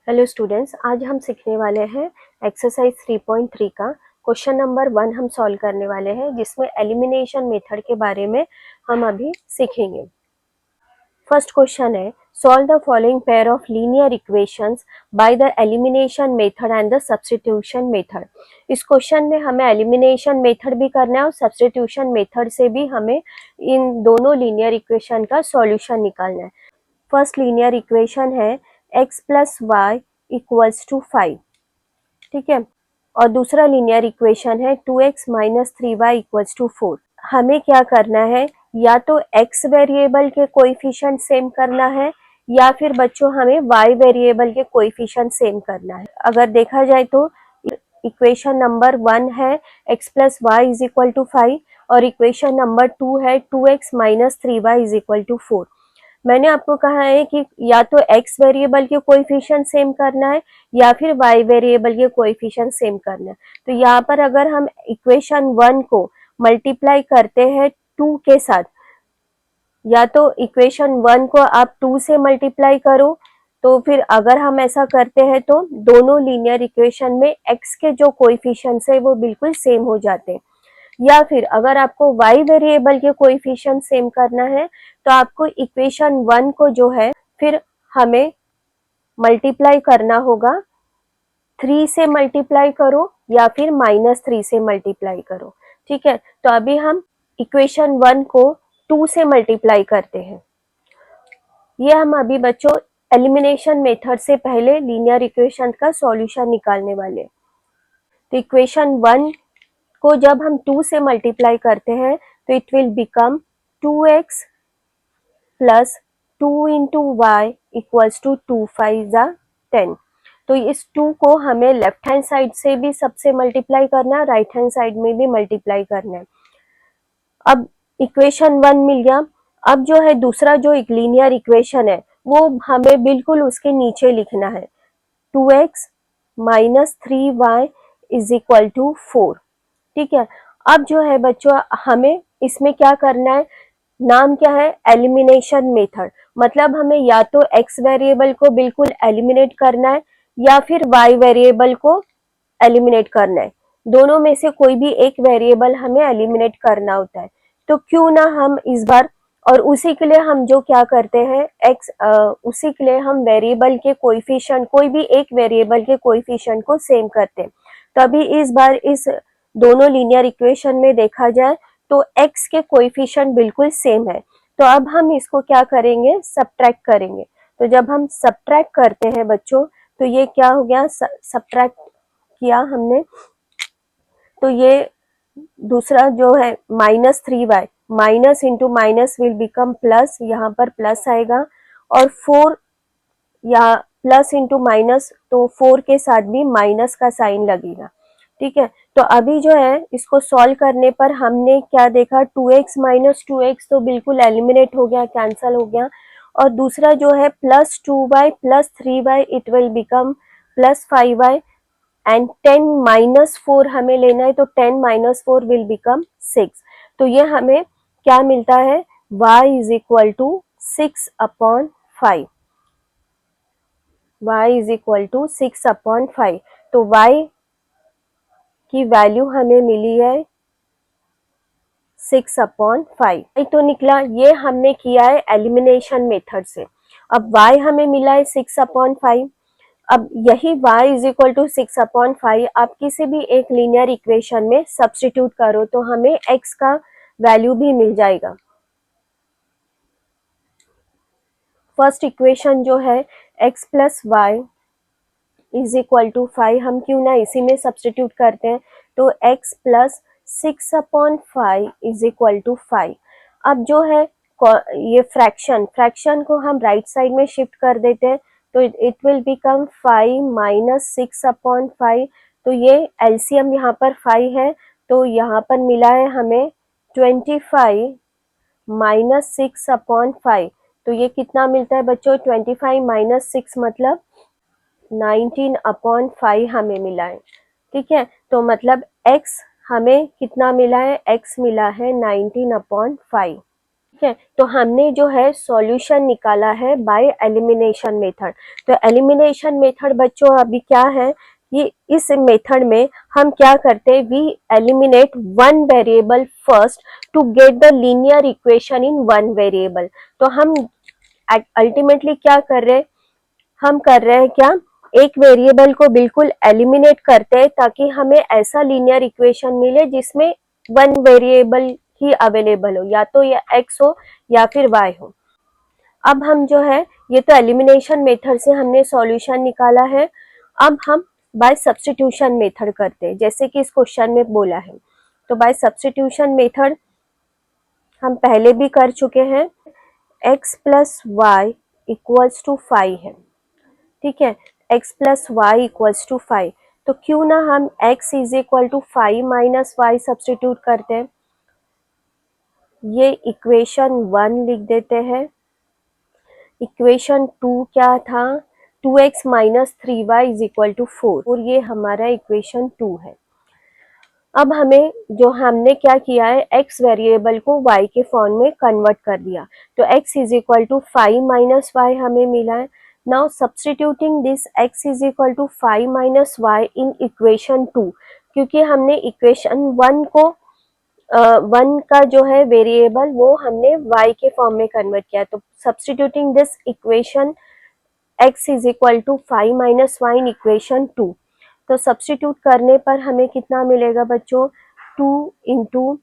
Hello students, आज हम सीखने वाले हैं एक्सरसाइज 3.3 का क्वेश्चन नंबर 1 हम सॉल्व करने वाले हैं, जिसमें एलिमिनेशन मेथड के बारे में हम अभी सीखेंगे। फर्स्ट क्वेश्चन है, solve the following pair of linear equations by the elimination method and the substitution method. इस क्वेश्चन में हमें एलिमिनेशन मेथड भी करना है और सब्स्टिट्यूशन मेथड से भी हमें इन दोनों लीनियर इक्वेशन का सॉल्यूशन निकालना है। फर्स्ट लीनियर इक्वेशन है x plus y equals to 5, ठीक है, और दूसरा लीनियर इक्वेशन है 2x minus 3y equals to 4। हमें क्या करना है, या तो x वेरिएबल के कोएफिशिएंट सेम करना है या फिर बच्चों हमें y वेरिएबल के कोएफिशिएंट सेम करना है। अगर देखा जाए तो इक्वेशन नंबर 1 है x plus y is equal to 5 और इक्वेशन नंबर 2 है 2x minus 3y is equal to 4। मैंने आपको कहा है कि या तो x वेरिएबल के कोएफिशिएंट सेम करना है या फिर y वेरिएबल के कोएफिशिएंट सेम करना है। तो यहाँ पर अगर हम इक्वेशन 1 को मल्टीप्लाई करते हैं 2 के साथ, या तो इक्वेशन 1 को आप 2 से मल्टीप्लाई करो, तो फिर अगर हम ऐसा करते हैं तो दोनों लीनियर इक्वेशन में x के जो कोएफिशिएंट्स है वो बिल्कुल सेम हो जाते हैं। या फिर अगर आपको y वेरिएबल के कोएफिशिएंट सेम करना है तो आपको इक्वेशन 1 को जो है फिर हमें मल्टीप्लाई करना होगा, 3 से मल्टीप्लाई करो या फिर -3 से मल्टीप्लाई करो, ठीक है। तो अभी हम इक्वेशन 1 को 2 से मल्टीप्लाई करते हैं। ये हम अभी बच्चों एलिमिनेशन मेथड से पहले लीनियर इक्वेशन का सॉल्यूशन निकालने वाले। तो इक्वेशन 1 को जब हम 2 से मल्टीप्लाई करते हैं तो it will become 2x plus 2 into y equals to 2 5 जा 10। तो इस 2 को हमें लेफ्ट हैंड साइड से भी सबसे मल्टीप्लाई करना है, राइट हैंड साइड में भी मल्टीप्लाई करना है। अब इक्वेशन 1 मिल गया। अब जो है दूसरा जो एक लीनियर इक्वेशन है वो हमें बिल्कुल उसके नीचे लिखना है, 2x minus 3y is equal to 4, ठीक है। अब जो है बच्चों हमें इसमें क्या करना है, नाम क्या है, एलिमिनेशन मेथड। मतलब हमें या तो x वेरिएबल को बिल्कुल एलिमिनेट करना है या फिर y वेरिएबल को एलिमिनेट करना है। दोनों में से कोई भी एक वेरिएबल हमें एलिमिनेट करना होता है। तो क्यों ना हम इस बार, और उसी के लिए हम जो क्या करते हैं उसी के लिए हम वेरिएबल के कोएफिशिएंट, कोई भी एक वेरिएबल के कोएफिशिएंट को सेम करते हैं। तो अभी इस बार इस दोनों लीनियर इक्वेशन में देखा जाए तो x के कोएफिशिएंट बिल्कुल सेम है। तो अब हम इसको क्या करेंगे, सब्ट्रैक्ट करेंगे। तो जब हम सब्ट्रैक्ट करते हैं बच्चों तो ये क्या हो गया, सब्ट्रैक्ट किया हमने तो ये दूसरा जो है -3y, minus into minus will become plus, यहाँ पर प्लस आएगा, और 4 या प्लस इंटू माइनस, तो 4 के साथ भी माइनस का साइन लगेगा, ठीक है। तो अभी जो है इसको सॉल्व करने पर हमने क्या देखा, 2x माइनस 2x तो बिल्कुल एलिमिनेट हो गया, कैंसल हो गया, और दूसरा जो है plus 2y plus 3y it will become plus 5y, and 10 minus 4 हमें लेना है, तो 10 माइनस 4 विल बिकम 6। तो ये हमें क्या मिलता है, y is equal to 6/5, y is equal to 6/5। तो y की वैल्यू हमें मिली है 6/5। तो निकला, ये हमने किया है एलिमिनेशन मेथड से। अब y हमें मिला है 6/5। अब यही y इज इक्वल टू 6/5 आप किसी भी एक लीनियर इक्वेशन में सब्स्टिट्यूट करो तो हमें x का वैल्यू भी मिल जाएगा। फर्स्ट इक्वेशन जो है x plus y is equal to 5, हम क्यों ना इसी में सब्स्टिट्यूट करते हैं। तो x प्लस 6/5 इज इक्वल टू 5। अब जो है ये फ्रैक्शन को हम राइट साइड में शिफ्ट कर देते हैं, तो इट विल बिकम 5 माइनस 6/5। तो ये एलसीएम यहाँ पर 5 है, तो यहाँ पर मिला है हमें 25 माइनस 6/5। तो ये कितना मिलता है बच्चों, 25 माइनस 6 मतलब 19/5 हमें मिला है, ठीक है। तो मतलब x हमें कितना मिला है, x मिला है 19/5। है। तो हमने जो है सॉल्यूशन निकाला है बाय एलिमिनेशन मेथड। तो एलिमिनेशन मेथड बच्चों अभी क्या है, ये इस मेथड में हम क्या करते हैं, we eliminate one variable first to get the linear equation in one variable. तो हम अल्टीमेटली क्या कर रहे हैं, हम कर रहे हैं क्या, एक वेरिएबल को बिल्कुल एलिमिनेट करते हैं ताकि हमें ऐसा लीनियर इक्वेशन मिले जिसमें वन वेरिएबल ही अवेलेबल हो, या तो ये x हो या फिर y हो। अब हम जो है, ये तो एलिमिनेशन मेथड से हमने सॉल्यूशन निकाला है। अब हम बाय सब्स्टिट्यूशन मेथड करते हैं, जैसे कि इस क्वेश्चन में बोला है। तो बाय सब्स्टिट्यूशन मेथड हम पहले भी कर चुके हैं। x plus y equals to 5 है, ठीक है, x plus y equals to 5। तो क्यों ना हम x is equal to 5 minus y substitute करते हैं, ये इक्वेशन 1 लिख देते हैं। इक्वेशन 2 क्या था, 2x minus 3y is equal to 4, और ये हमारा इक्वेशन 2 है। अब हमें जो हमने क्या किया है, x वेरिएबल को y के फॉर्म में कन्वर्ट कर दिया। तो x is equal to 5 minus y हमें मिला है। Now substituting this x is equal to 5 minus y in equation 2, क्योंकि हमने इक्वेशन 1 को 1 का जो है वेरिएबल वो हमने y के फॉर्म में कन्वर्ट किया। तो substituting this equation x is equal to 5 minus y in equation 2। तो सब्स्टिट्यूट करने पर हमें कितना मिलेगा बच्चों, 2 इंटू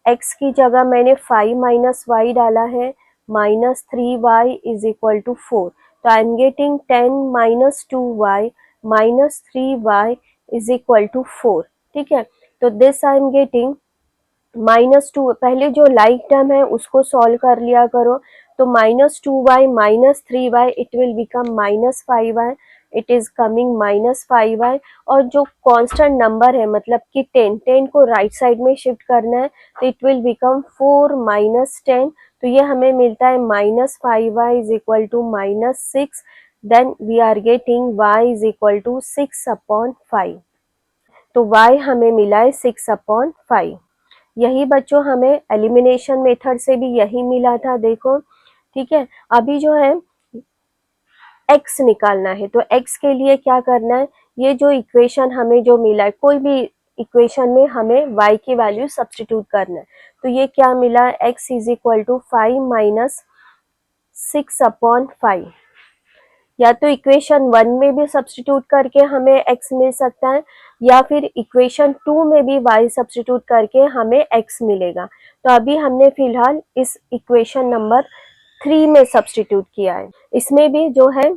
एक्स की जगह मैंने 5 माइनस वाई डाला है, minus 3y is equal to 4। तो I am getting 10 minus 2y minus 3y is equal to 4, ठीक है। तो दिस आई एम गेटिंग -2, पहले जो लाइक टर्म है उसको सॉल्व कर लिया करो। तो -2y minus 3y it will become -5y, it is coming -5y। और जो कांस्टेंट नंबर है मतलब कि 10 को राइट साइड में शिफ्ट करना है, तो इट विल बिकम 4 माइनस 10। तो ये हमें मिलता है -5y is equal to -6। Then we are getting y is equal to 6/5। तो y हमें मिला है 6/5। यही बच्चों हमें एलिमिनेशन मेथड से भी यही मिला था, देखो, ठीक है। अभी जो है x निकालना है, तो x के लिए क्या करना है, ये जो इक्वेशन हमें जो मिला है, कोई भी इक्वेशन में हमें y की वैल्यू सब्स्टिट्यूट करना है। तो ये क्या मिला, x is equal to 5 minus 6/5। या तो इक्वेशन 1 में भी सब्स्टिट्यूट करके हमें x मिल सकता है, या फिर इक्वेशन 2 में भी y सब्स्टिट्यूट करके हमें x मिलेगा। तो अभी हमने फिलहाल इस इक्वेशन नंबर 3 में सब्स्टिट्यूट किया है। इसमें भी जो है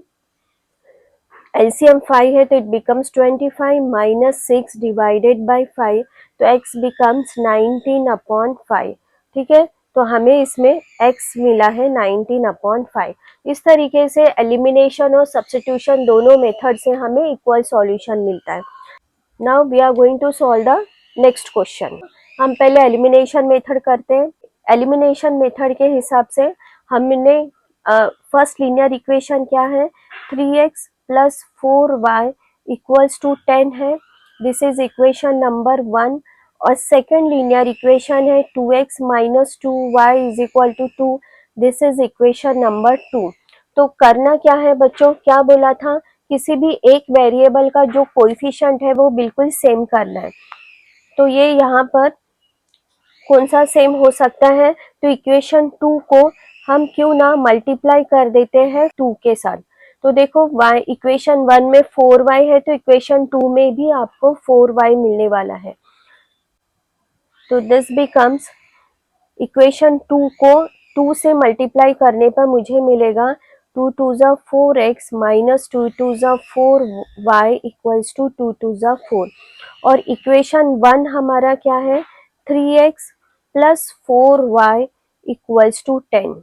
एलसीएम 5 है, तो it becomes 25 minus 6 divided by 5, तो x बिकम्स 19/5, ठीक है। तो हमें इसमें x मिला है 19/5। इस तरीके से एलिमिनेशन और सब्स्टिट्यूशन दोनों मेथड से हमें इक्वल सॉल्यूशन मिलता है। Now we are going to solve the next question. हम पहले एलिमिनेशन मेथड करते हैं। एलिमिनेशन मेथड के हिसाब से हमने फर्स्ट लीनियर इक्वेशन क्या है, 3x plus 4y equals to 10 है, दिस इज इक्वेशन नंबर 1। और सेकेंड लीनियर इक्वेशन है 2x minus 2y is equal to 2, this is equation number 2। तो करना क्या है बच्चों, क्या बोला था, किसी भी एक वेरिएबल का जो कोएफिशिएंट है वो बिल्कुल सेम करना है। तो ये यहाँ पर कौन सा सेम हो सकता है, तो इक्वेशन 2 को हम क्यों ना मल्टीप्लाई कर देते हैं 2 के साथ। तो देखो y इक्वेशन 1 में 4y है, तो इक्वेशन 2 में भी आपको 4y मिलने वाला है। तो दिस बिकम्स इक्वेशन 2 को 2 से मल्टीप्लाई करने पर मुझे मिलेगा 2 2 ज़ा 4x माइनस 2 2 ज़ा 4y इक्वल्स टू 2 2 ज़ा 4। और इक्वेशन 1 हमारा क्या है, 3x plus 4y equals to 10,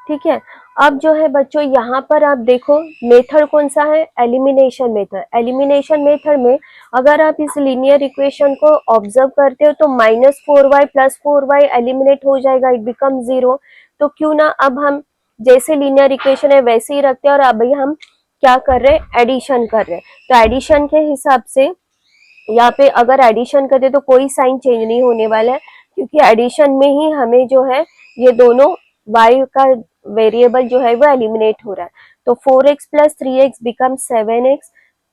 ठीक है। अब जो है बच्चों यहाँ पर आप देखो मेथड कौन सा है, एलिमिनेशन मेथड। एलिमिनेशन मेथड में अगर आप इस लीनियर इक्वेशन को ऑब्जर्व करते हो तो -4y प्लस 4y एलिमिनेट हो जाएगा, इट बिकम 0। तो क्यों ना अब हम जैसे लीनियर इक्वेशन है वैसे ही रखते हैं, और अभी हम क्या कर रहे हैं, एडिशन कर रहे हैं। तो एडिशन के हिसाब से यहाँ पे अगर एडिशन करते तो कोई साइन चेंज नहीं होने वाला है, क्योंकि एडिशन में ही हमें जो है ये दोनों y का वेरिएबल जो है वो एलिमिनेट हो रहा है। तो 4x plus 3x becomes 7x,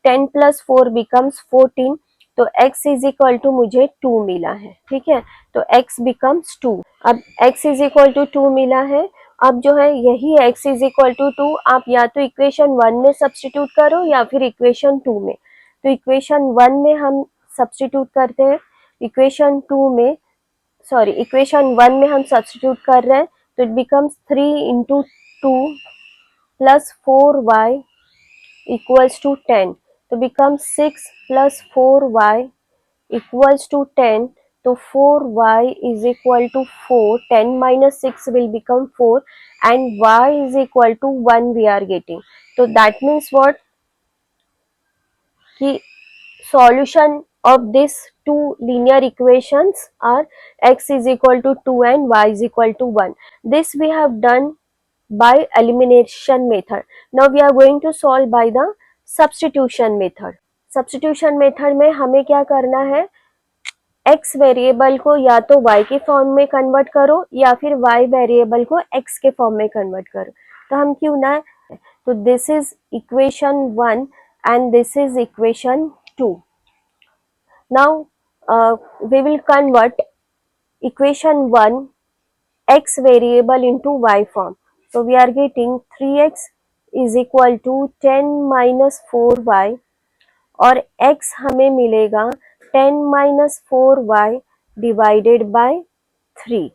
10 plus 4 becomes 14, तो x इज इक्वल टू मुझे 2 मिला है, ठीक है। तो x बिकम्स 2। अब x इज इक्वल टू 2 मिला है। अब जो है यही x इज इक्वल टू 2 आप या तो इक्वेशन 1 में सब्स्टिट्यूट करो या फिर इक्वेशन 2 में। तो इक्वेशन 1 में हम सब्स्टिट्यूट करते हैं, इक्वेशन 1 में हम सब्स्टिट्यूट कर रहे हैं, तो it becomes 3 into 2 plus 4y equals to 10, तो becomes 6 plus 4y equals to 10, तो 4y is equal to 4, 10 minus 6 will become 4 and y is equal to 1 we are getting. So that means what? कि solution of these two linear equations are x is equal to 2 and y is equal to 1. This we have done by elimination method. Now we are going to solve by the substitution method. Substitution method में हमें क्या करना है, x variable को या तो y के form में कन्वर्ट करो या फिर y वेरिएबल को x के फॉर्म में कन्वर्ट करो। तो हम क्यों ना, तो this is equation 1 and this is equation 2. Now we will convert equation 1 x variable into y form. So we are getting 3x is equal to 10 minus 4y और x हमें मिलेगा 10 minus 4y divided by 3,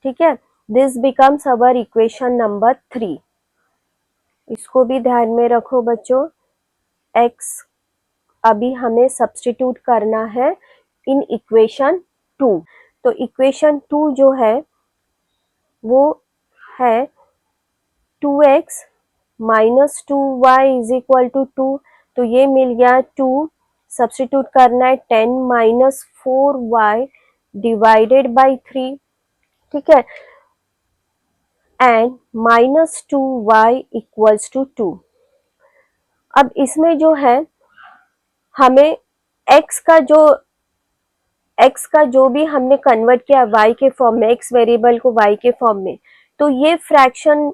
ठीक है। This becomes our equation number 3। इसको भी ध्यान में रखो बच्चों, x अभी हमें सब्स्टिट्यूट करना है इन इक्वेशन 2। तो इक्वेशन 2 जो है वो है 2x minus 2y is equal to 2, तो ये मिल गया 2, सब्स्टिट्यूट करना है 10 माइनस 4y डिवाइडेड बाई 3, ठीक है, and minus 2y equals to 2। अब इसमें जो है हमें x का जो भी हमने कन्वर्ट किया y के फॉर्म में, x वेरिएबल को y के फॉर्म में, तो ये फ्रैक्शन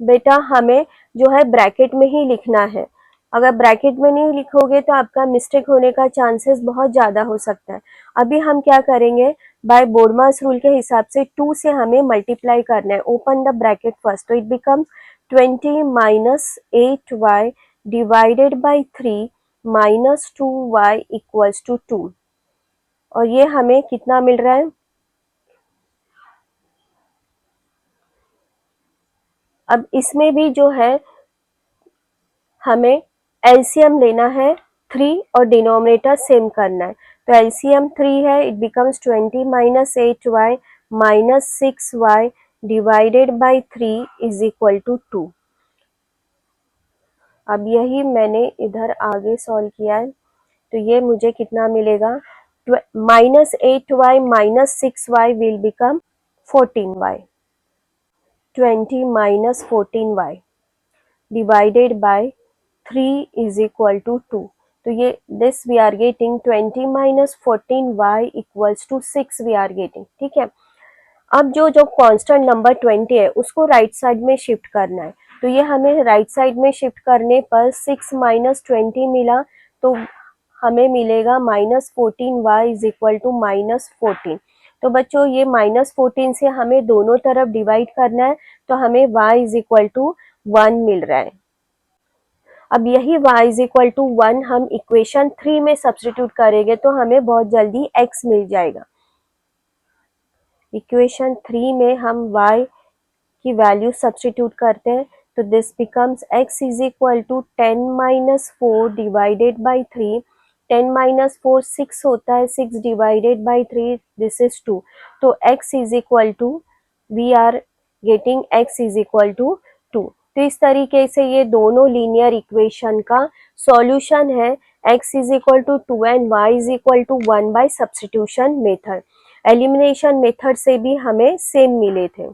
बेटा हमें जो है ब्रैकेट में ही लिखना है। अगर ब्रैकेट में नहीं लिखोगे तो आपका मिस्टेक होने का चांसेस बहुत ज़्यादा हो सकता है। अभी हम क्या करेंगे, बाय बोडमास रूल के हिसाब से 2 से हमें मल्टीप्लाई करना है। ओपन द ब्रैकेट फर्स्ट, तो it becomes 20 minus 8y divided by 3 minus 2y equals to 2, और ये हमें कितना मिल रहा है। अब इसमें भी जो है हमें एलसीएम लेना है 3 और डिनोमिनेटर सेम करना है। तो एलसीएम 3 है, it becomes 20 minus 8y minus 6y divided by 3 is equal to 2। अब यही मैंने इधर आगे सॉल्व किया है, तो ये मुझे कितना मिलेगा, minus 8y minus 6y will become 14y, 20 minus 14y divided by 3 is equal to 2. तो ये this we are getting 20 minus 14y equals to 6 we are getting, ठीक है। अब जो कांस्टेंट नंबर 20 है उसको राइट साइड में शिफ्ट करना है, तो ये हमें राइट साइड में शिफ्ट करने पर 6 माइनस 20 मिला, तो हमें मिलेगा minus 14y is equal to minus 14। तो बच्चों ये माइनस 14 से हमें दोनों तरफ डिवाइड करना है, तो हमें y इज इक्वल टू 1 मिल रहा है। अब यही y इज इक्वल टू 1 हम इक्वेशन 3 में सब्स्टिट्यूट करेंगे तो हमें बहुत जल्दी x मिल जाएगा। इक्वेशन 3 में हम y की वैल्यू सब्स्टिट्यूट करते हैं, तो this becomes x is equal to 10 minus 4 divided by 3, 10 minus 4 6 होता है, 6 डिवाइडेड बाई 3 दिस इज 2, तो x is equal to we are getting x is equal to 2। तो इस तरीके से ये दोनों लीनियर इक्वेशन का सॉल्यूशन है x is equal to 2 and y is equal to 1 by substitution method. Elimination method से भी हमें सेम मिले थे।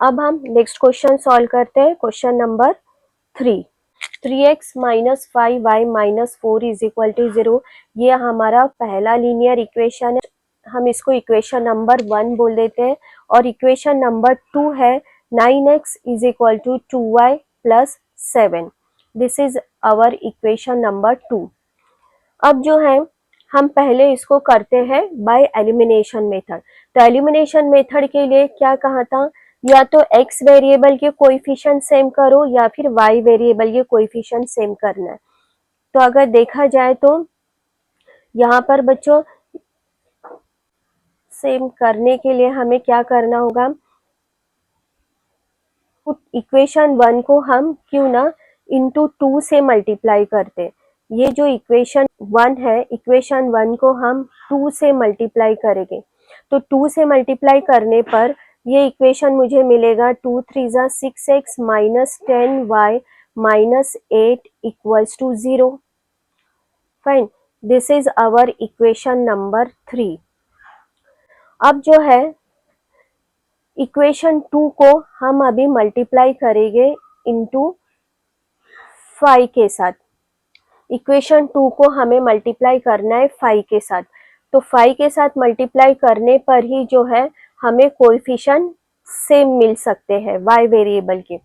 अब हम नेक्स्ट क्वेश्चन सॉल्व करते हैं, question number 3। 3x minus 5y minus 4 is equal to 0, ये हमारा पहला लीनियर इक्वेशन है। हम इसको इक्वेशन नंबर 1 बोल देते हैं, और इक्वेशन नंबर 2 है 9x is equal to 2y plus 7। This is our equation number 2। अब जो है हम पहले इसको करते हैं बाय एलिमिनेशन मेथड। तो एलिमिनेशन मेथड के लिए क्या कहा था, या तो x वेरिएबल के कोएफिशिएंट सेम करो या फिर y वेरिएबल के कोएफिशिएंट सेम करना है। तो अगर देखा जाए तो यहाँ पर बच्चों सेम करने के लिए हमें क्या करना होगा, इक्वेशन 1 को हम क्यों ना इंटू 2 से मल्टीप्लाई करते। ये जो इक्वेशन 1 है, इक्वेशन 1 को हम 2 से मल्टीप्लाई करेंगे। तो 2 से मल्टीप्लाई करने पर ये इक्वेशन मुझे मिलेगा 2 3 जा 6x minus 10y minus 8 equals to 0। Fine, this is our equation number 3। अब जो है इक्वेशन 2 को हम अभी मल्टीप्लाई करेंगे इनटू 5 के साथ। इक्वेशन 2 को हमें मल्टीप्लाई करना है 5 के साथ। तो 5 के साथ मल्टीप्लाई करने पर ही जो है हमें कोएफिशिएंट सेम मिल सकते हैं y वेरिएबल के।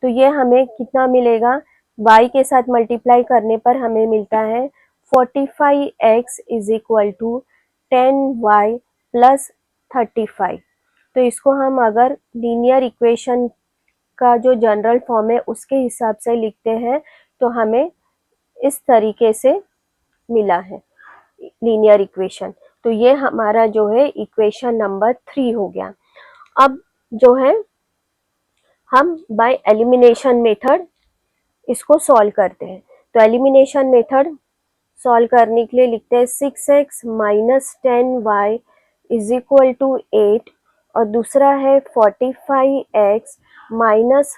तो ये हमें कितना मिलेगा, y के साथ मल्टीप्लाई करने पर हमें मिलता है 45x is equal to 10y plus 35। तो इसको हम अगर लीनियर इक्वेशन का जो जनरल फॉर्म है उसके हिसाब से लिखते हैं तो हमें इस तरीके से मिला है लीनियर इक्वेशन। तो ये हमारा जो है इक्वेशन नंबर 3 हो गया। अब जो है हम बाय एलिमिनेशन मेथड इसको सॉल्व करते हैं। तो एलिमिनेशन मेथड सॉल्व करने के लिए लिखते हैं 6x minus 10y is equal to 8, और दूसरा है 45x minus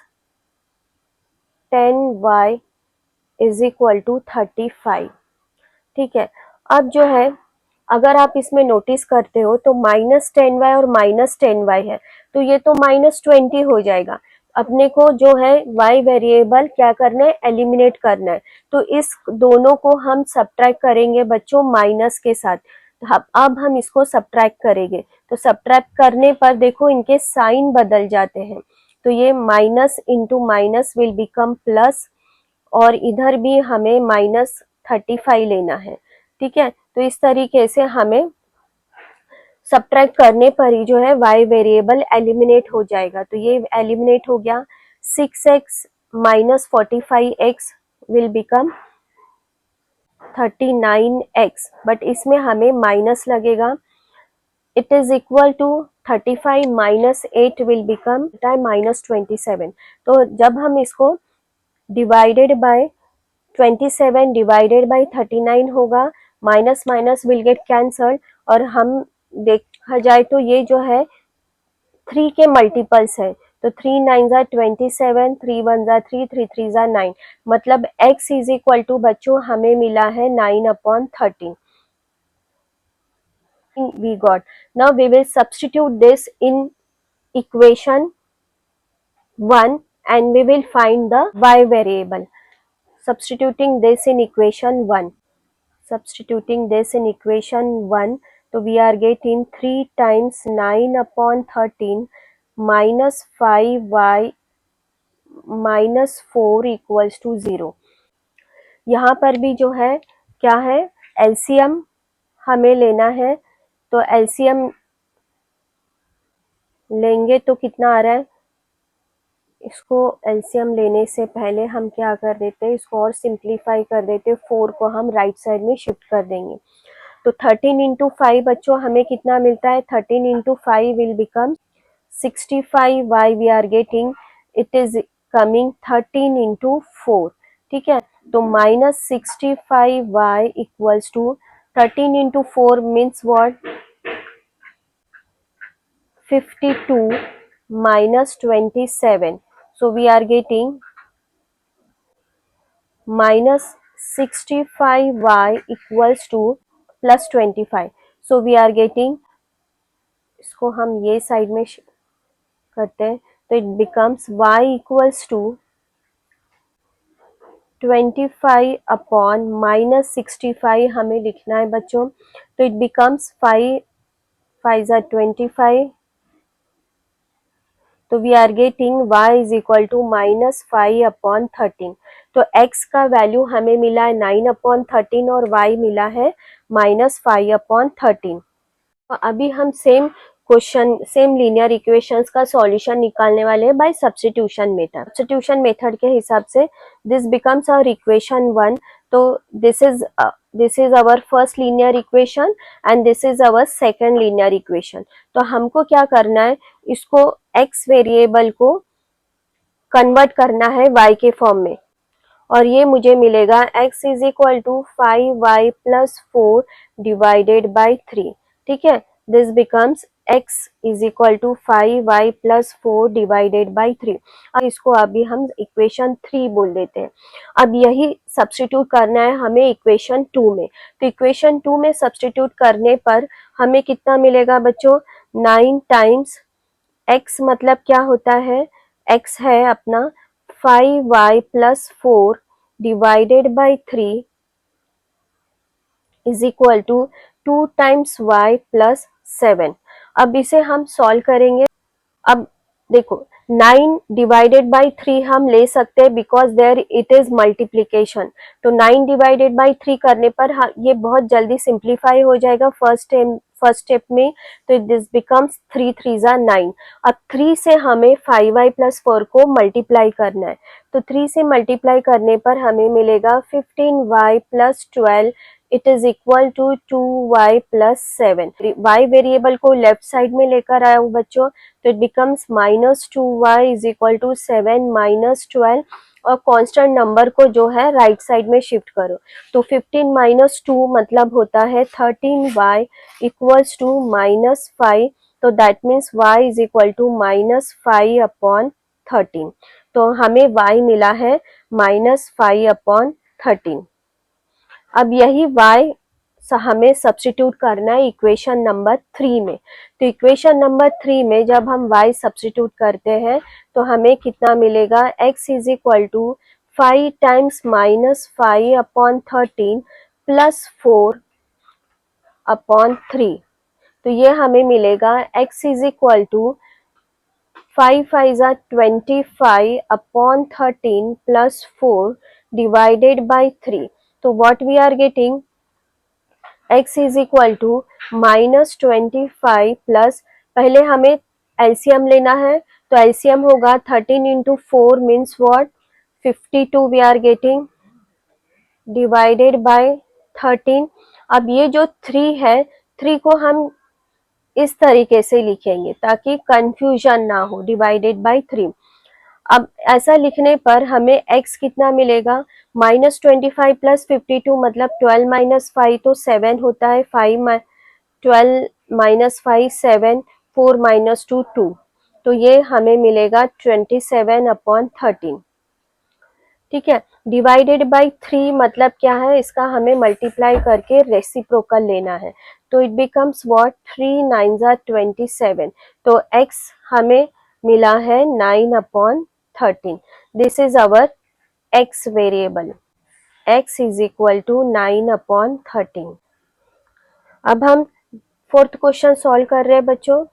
10y is equal to 35। ठीक है, अब जो है अगर आप इसमें नोटिस करते हो तो माइनस 10y और माइनस 10y है, तो ये तो माइनस 20 हो जाएगा। अपने को जो है y वेरिएबल क्या करना है, एलिमिनेट करना है। तो इस दोनों को हम सब्ट्रैक्ट करेंगे बच्चों माइनस के साथ। अब हम इसको सब्ट्रैक्ट करेंगे, तो सब्ट्रैक्ट करने पर देखो इनके साइन बदल जाते हैं। तो ये minus into minus will become plus, और इधर भी हमें माइनस 35 लेना है। ठीक है, तो इस तरीके से हमें सब्ट्रैक्ट करने पर ही जो है y वेरिएबल एलिमिनेट हो जाएगा। तो ये एलिमिनेट हो गया। 6x minus 45x will become 39x, but इसमें हमें माइनस लगेगा। It is equal to 35 minus 8 will become minus 27। तो जब हम इसको डिवाइडेड बाय 27 डिवाइडेड बाय 39 होगा, minus minus will get cancelled, और हम देखा जाए तो ये जो है 3 के मल्टीपल्स है। तो 3 9 जा 27, 3 1 जा 3, 3 3 जा 9, मतलब x इज इक्वल टू बच्चों हमें मिला है 9/13। we got. Now we will substitute this in equation 1 and we will find the y variable. Substituting this in equation 1. Substituting this in equation 1, so we are getting 3 times 9/13 minus 5y minus 4 equals to 0. यहाँ पर भी जो है क्या है, LCM हमें लेना है। तो एलसीएम लेंगे तो कितना आ रहा है, इसको एलसीएम लेने से पहले हम क्या कर देते हैं, इसको और सिंप्लीफाई कर देते हैं। 4 को हम राइट साइड में शिफ्ट कर देंगे। तो 13 इंटू 5 बच्चों हमें कितना मिलता है, 13 into 5 will become 65 y we are getting, it is coming 13 into 4। ठीक है, तो minus 65 y equals to 13 into 4 means what, 52 minus 27. So we are getting minus 65y equals to plus 25. So we are getting, इसको हम ये side में करते हैं, तो it becomes y equals to 25 upon minus 65 हमें लिखना है बच्चों। तो it becomes 5 5 are 25, तो we are getting y is equal to -5/13। तो x का वैल्यू हमें मिला है 9/13 और y मिला है -5/13। तो अभी हम सेम लीनियर इक्वेशंस का सॉल्यूशन निकालने वाले हैं by substitution method. Substitution method के हिसाब से दिस बिकम्स आवर इक्वेशन 1। तो this is our first linear equation and this is our second linear equation. तो हमको क्या करना है, इसको x वेरिएबल को कन्वर्ट करना है y के फॉर्म में, और ये मुझे मिलेगा x is equal to 5y plus 4 divided by 3। ठीक है, this becomes x is equal to 5y plus 4 divided by 3। अब इसको अभी हम इक्वेशन 3 बोल देते हैं। अब यही सब्स्टिट्यूट करना है हमें इक्वेशन 2 में। तो इक्वेशन 2 में सब्स्टिट्यूट करने पर हमें कितना मिलेगा बच्चों, 9 टाइम्स x मतलब क्या होता है, x है अपना 5y plus 4 divided by 3 is equal to 2 times y plus 7। अब इसे हम सॉल्व करेंगे। अब देखो 9 डिवाइडेड बाई 3 हम ले सकते हैं because there it is multiplication. तो 9 डिवाइडेड बाई 3 करने पर ये बहुत जल्दी सिंप्लीफाई हो जाएगा फर्स्ट स्टेप में। तो दिस बिकम्स 3 3 जा 9। अब 3 से हमें 5y प्लस 4 को मल्टीप्लाई करना है। तो 3 से मल्टीप्लाई करने पर हमें मिलेगा 15y plus 12 it is equal to 2y plus 7। y variable को लेफ्ट साइड में लेकर आया हूँ बच्चों, तो it becomes -2y is equal to 7 minus 12, और कांस्टेंट नंबर को जो है राइट साइड में शिफ्ट करो। तो 15 माइनस 2 मतलब होता है 13y इक्वल्स टू -5। तो that means y is equal to -5/13। तो हमें y मिला है -5/13। अब यही y हमें सब्स्टिट्यूट करना है इक्वेशन नंबर 3 में। तो इक्वेशन नंबर 3 में जब हम y सब्स्टिट्यूट करते हैं तो हमें कितना मिलेगा, x is equal to 5 times -5/13 plus 4/3। तो ये हमें मिलेगा x is equal to 5 5 25/13 plus 4 divided by 3। तो what we are getting, x is equal to -25 plus, पहले हमें एलसीएम लेना है। तो एलसीएम होगा 13 into 4 means what, 52 we are getting divided by 13। अब ये जो 3 है, 3 को हम इस तरीके से लिखेंगे ताकि कंफ्यूजन ना हो, डिवाइडेड बाय 3। अब ऐसा लिखने पर हमें x कितना मिलेगा, -25 प्लस 52 मतलब 12 माइनस 5 तो 7 होता है, 12 माइनस 5 7, 4 माइनस 2 2। तो ये हमें मिलेगा 27/13। ठीक है, डिवाइडेड बाई 3 मतलब क्या है, इसका हमें मल्टीप्लाई करके रेसिप्रोकल लेना है। तो इट बिकम्स व्हाट, 3 9 जा 27। तो x हमें मिला है 9/13। This is our x variable, x is equal to 9/13। अब हम फोर्थ क्वेश्चन सॉल्व कर रहे हैं बच्चों।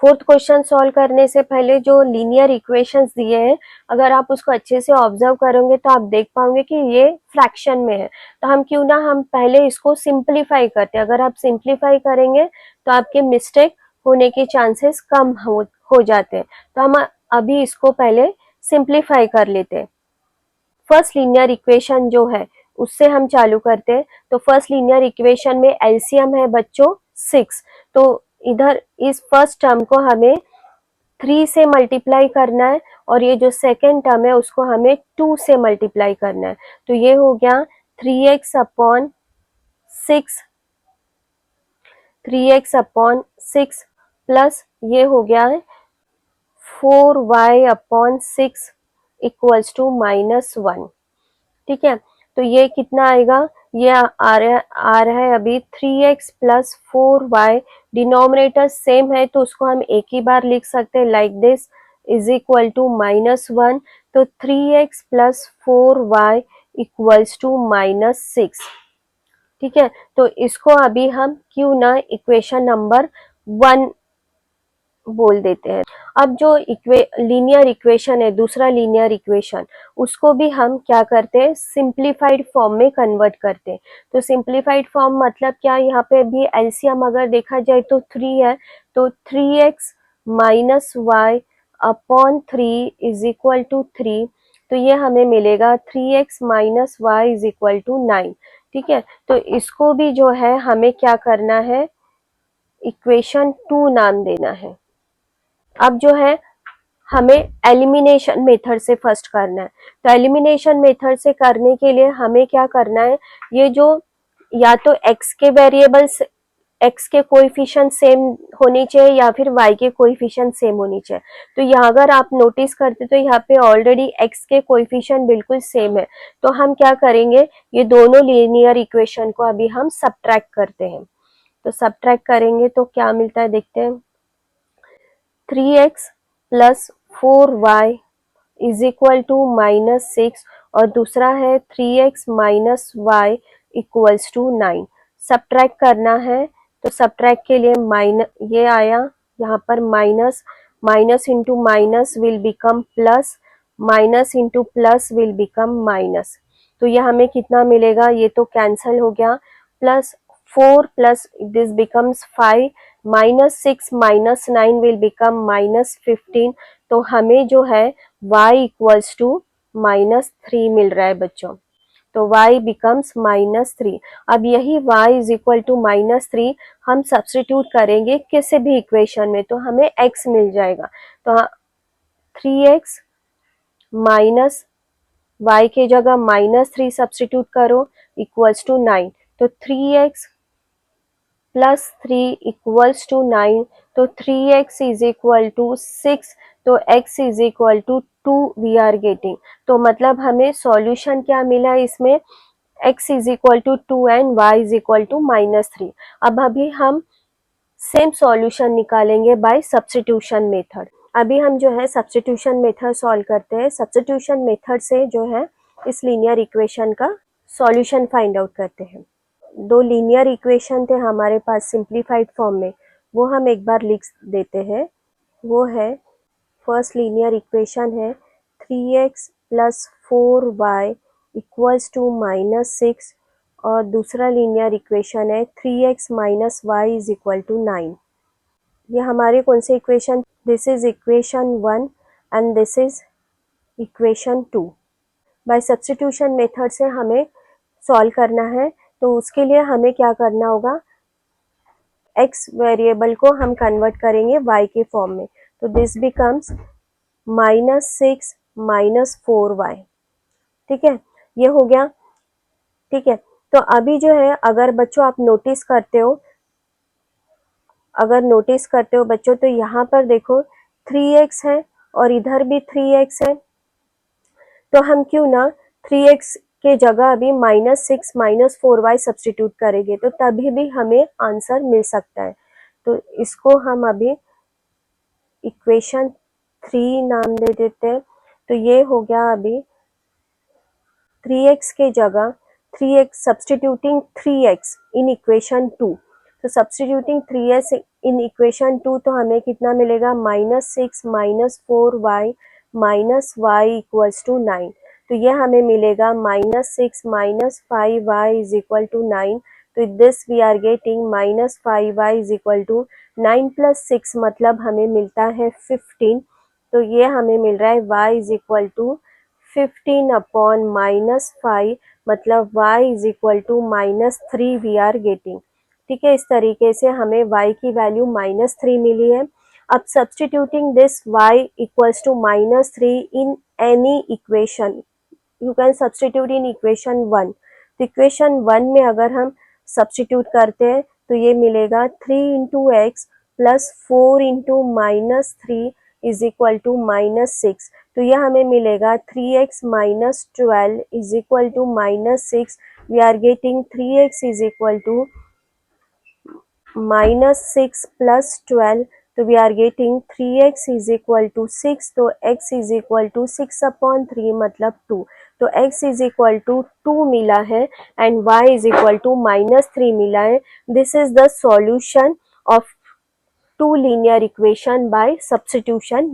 फोर्थ क्वेश्चन सॉल्व करने से पहले जो लीनियर इक्वेशंस दिए हैं, अगर आप उसको अच्छे से ऑब्जर्व करोगे तो आप देख पाओगे कि ये फ्रैक्शन में है। तो हम क्यों ना हम पहले इसको सिंप्लीफाई करते हैं। अगर आप सिंप्लीफाई करेंगे तो आपके मिस्टेक होने के चांसेस कम हो जाते हैं। तो हम अभी इसको पहले सिंप्लीफाई कर लेते हैं। फर्स्ट लीनियर इक्वेशन जो है उससे हम चालू करते हैं। तो फर्स्ट लीनियर इक्वेशन में एलसीएम है बच्चों 6। तो इधर इस फर्स्ट टर्म को हमें 3 से मल्टीप्लाई करना है, और ये जो सेकेंड टर्म है उसको हमें 2 से मल्टीप्लाई करना है। तो ये हो गया 3x/6 प्लस ये हो गया है 4y/6 इक्वल्स टू -1। ठीक है, तो ये कितना आएगा, ये आ रहा है अभी 3x plus 4y। Denominator same है तो उसको हम एक ही बार लिख सकते हैं like this is equal to -1। तो 3x plus 4y equals to -6। ठीक है, तो इसको अभी हम क्यों ना इक्वेशन नंबर 1 बोल देते हैं। अब जो लीनियर इक्वेशन है, दूसरा लीनियर इक्वेशन, उसको भी हम क्या करते हैं, सिंप्लीफाइड फॉर्म में कन्वर्ट करते हैं। तो सिंप्लीफाइड फॉर्म मतलब क्या, यहाँ पे भी एलसीएम अगर देखा जाए तो 3 है, तो 3x minus y upon 3 is equal to 3, तो ये हमें मिलेगा 3x minus y is equal to 9। ठीक है, तो इसको भी जो है हमें क्या करना है, इक्वेशन 2 नाम देना है। अब जो है हमें एलिमिनेशन मेथड से फर्स्ट करना है, तो एलिमिनेशन मेथड से करने के लिए हमें क्या करना है, ये जो या तो x के वेरिएबल्स, x के कोएफिशिएंट सेम होनी चाहिए या फिर y के कोएफिशिएंट सेम होनी चाहिए। तो यहाँ अगर आप नोटिस करते तो यहाँ पे ऑलरेडी x के कोएफिशिएंट बिल्कुल सेम है, तो हम क्या करेंगे, ये दोनों लीनियर इक्वेशन को अभी हम सब्ट्रैक्ट करते हैं। तो सब्ट्रैक्ट करेंगे तो क्या मिलता है देखते हैं, 3x plus 4y is equal to minus 6, और दूसरा है 3x minus y equals to 9। Subtract करना है, तो सब्ट्रैक्ट के लिए माइनस ये आया, यहाँ पर minus, minus into minus will become plus, minus into plus will become minus. तो ये हमें कितना मिलेगा, ये तो कैंसल हो गया, plus 4 plus this becomes 5, minus 6 minus 9 will become minus 15। तो हमें जो है y इक्वल्स टू माइनस 3 मिल रहा है बच्चों, तो y बिकम्स माइनस 3। अब यही y is equal to minus 3 हम सब्स्टिट्यूट करेंगे किसी भी इक्वेशन में, तो हमें x मिल जाएगा। तो 3x माइनस y के जगह माइनस 3 सब्स्टिट्यूट करो इक्वल्स टू 9, तो 3x प्लस 3 इक्वल्स टू 9, तो 3x इज इक्वल टू 6, तो x is equal to 2 we are getting. तो मतलब हमें सॉल्यूशन क्या मिला इसमें, x is equal to 2 and y is equal to minus 3। अब अभी हम सेम सॉल्यूशन निकालेंगे बाय सब्स्टिट्यूशन मेथड। अभी हम जो है सब्स्टिट्यूशन मेथड सॉल्व करते हैं। सब्स्टिट्यूशन मेथड से जो है इस लीनियर इक्वेशन का सॉल्यूशन फाइंड आउट करते हैं। दो लीनियर इक्वेशन थे हमारे पास सिंप्लीफाइड फॉर्म में, वो हम एक बार लिख देते हैं। वो है, फर्स्ट लीनियर इक्वेशन है 3x plus 4y equals to minus 6, और दूसरा लीनियर इक्वेशन है 3x minus y is equal to 9। ये हमारे कौन से equation, this is equation 1 and this is equation 2। By substitution method से हमें सॉल्व करना है, तो उसके लिए हमें क्या करना होगा, x वेरिएबल को हम कन्वर्ट करेंगे y के फॉर्म में, तो this becomes minus 6 minus 4y। ठीक है, ये हो गया। ठीक है, तो अभी जो है अगर बच्चों आप नोटिस करते हो, बच्चों, तो यहाँ पर देखो 3x है और इधर भी 3x है, तो हम क्यों ना 3x के जगह अभी माइनस 6 माइनस 4y सब्स्टिट्यूट करेंगे, तो तभी भी हमें आंसर मिल सकता है। तो इसको हम अभी इक्वेशन 3 नाम दे देते हैं। तो ये हो गया अभी 3x के जगह 3x सब्स्टिट्यूटिंग 3x इन इक्वेशन 2, तो सब्स्टिट्यूटिंग 3x इन इक्वेशन 2, तो हमें कितना मिलेगा, minus 6 minus 4y minus y equals to 9। तो ये हमें मिलेगा minus 6 minus 5y is equal to 9, तो this we are getting minus 5y is equal to 9 plus 6, मतलब हमें मिलता है 15। तो ये हमें मिल रहा है y is equal to 15 upon minus 5, मतलब y is equal to minus 3 we are getting. ठीक है, इस तरीके से हमें y की वैल्यू माइनस 3 मिली है। अब substituting this y equals to minus 3 in any equation, you can substitute in equation 1। तो इक्वेशन 1 में अगर हम सब्स्टिट्यूट करते हैं तो ये मिलेगा 3 into x plus 4 into minus 3 is equal to minus 6। तो यह हमें मिलेगा 3x minus 12 is equal to minus 6। We are getting 3x is equal to minus 6 plus 12, तो we are getting 3x is equal to 6, तो x is equal to 6 upon 3 मतलब 2। तो x is equal to 2 मिला है and y is equal to -3 मिला है। This is the solution of two linear equation by substitution.